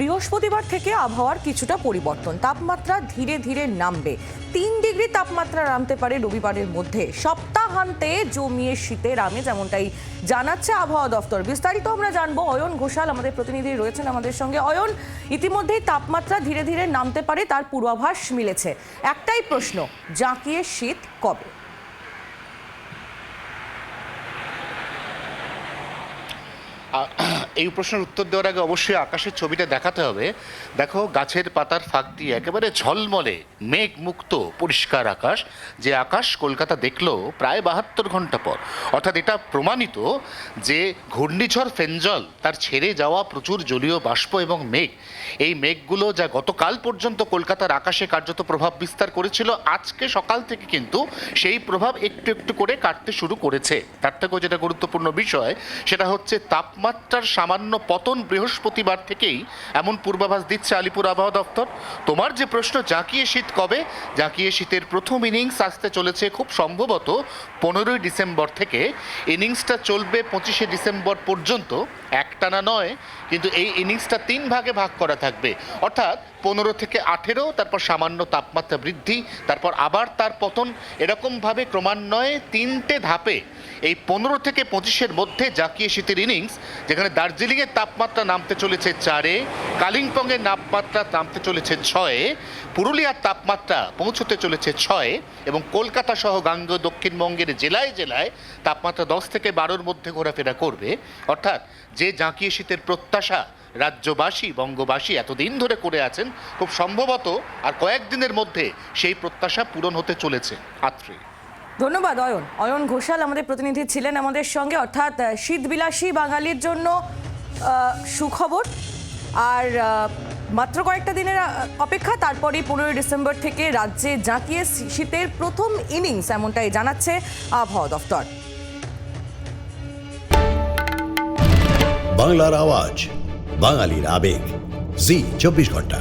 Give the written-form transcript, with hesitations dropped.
বৃহস্পতিবার থেকে আবহাওয়ার কিছুটা পরিবর্তন, তাপমাত্রা ধীরে ধীরে নামবে। 3 ডিগ্রি তাপমাত্রা নামতে পারে রবিবারের মধ্যে। সপ্তাহান্তে জমিয়ে শীতের আমেজ, যেমনটাই জানাচ্ছে আবহাওয়া দফতর। বিস্তারিত আমরা জানবো। অয়ন ঘোষাল আমাদের প্রতিনিধি রয়েছেন আমাদের সঙ্গে। অয়ন, ইতিমধ্যেই তাপমাত্রা ধীরে ধীরে নামতে পারে, তার পূর্বাভাস মিলেছে। একটাই প্রশ্ন, জাঁকিয়ে শীত কবে? এই প্রশ্নের উত্তর দেওয়ার আগে অবশ্যই আকাশের ছবিটা দেখাতে হবে। দেখো, গাছের পাতার ফাঁক দিয়ে একেবারে ঝলমলে মেঘ মুক্ত পরিষ্কার আকাশ, যে আকাশ কলকাতা দেখলো প্রায় 72 ঘন্টা পর। অর্থাৎ এটা প্রমাণিত যে ঘূর্ণিঝড় ফেঞ্জল তার ছেড়ে যাওয়া প্রচুর জলীয় বাষ্প এবং মেঘ, এই মেঘগুলো যা গতকাল পর্যন্ত কলকাতার আকাশে কার্যত প্রভাব বিস্তার করেছিল, আজকে সকাল থেকে কিন্তু সেই প্রভাব একটু একটু করে কাটতে শুরু করেছে। তার থেকেও যেটা গুরুত্বপূর্ণ বিষয়, সেটা হচ্ছে তাপমাত্রার সামান্য পতন বৃহস্পতিবার থেকেই, এমন পূর্বাভাস দিচ্ছে আলিপুর আবহাওয়া দপ্তর। তোমার যে প্রশ্ন, জাঁকিয়ে শীত কবে, জাঁকিয়ে শীতের প্রথম ইনিংস আসতে চলেছে খুব সম্ভবত 15ই ডিসেম্বর থেকে। ইনিংসটা চলবে 25শে ডিসেম্বর পর্যন্ত, একটানা নয়, কিন্তু এই ইনিংসটা 3 ভাগে ভাগ করা থাকবে। অর্থাৎ 15 থেকে 18, তারপর সামান্য তাপমাত্রা বৃদ্ধি, তারপর আবার তার পতন, এরকমভাবে ক্রমান্বয়ে 3টে ধাপে এই 15 থেকে 25-এর মধ্যে জাঁকিয়ে শীতের ইনিংস, যেখানে দার্জিলিংয়ের তাপমাত্রা নামতে চলেছে 4-এ, কালিম্পংয়ের তাপমাত্রা নামতে চলেছে 6-এ, পুরুলিয়ার তাপমাত্রা পৌঁছতে চলেছে 6-এ, এবং কলকাতা সহ গাঙ্গেয় দক্ষিণবঙ্গের জেলায় জেলায় তাপমাত্রা 10 থেকে 12-র মধ্যে ঘোরাফেরা করবে। অর্থাৎ যে জাঁকিয়ে শীতের প্রত্যাশা রাজ্যবাসী, বঙ্গবাসী এতদিন ধরে করে আছেন, খুব সম্ভবত আর কয়েকদিনের মধ্যে সেই প্রত্যাশা পূরণ হতে চলেছে। আত্রে ধন্যবাদ অয়ন। অয়ন ঘোষাল আমাদের প্রতিনিধি ছিলেন আমাদের সঙ্গে। অর্থাৎ শীতবিলাসী বাঙালির জন্য সুখবর। আর মাত্র কয়েকটা দিনের অপেক্ষা, তারপরেই 15ই ডিসেম্বর থেকে রাজ্যে জাঁকিয়ে শীতের প্রথম ইনিংস, এমনটাই জানাচ্ছে আবহাওয়া দফতর। বাংলার আওয়াজ, বাঙালির আবেগ, জি 24 ঘন্টা।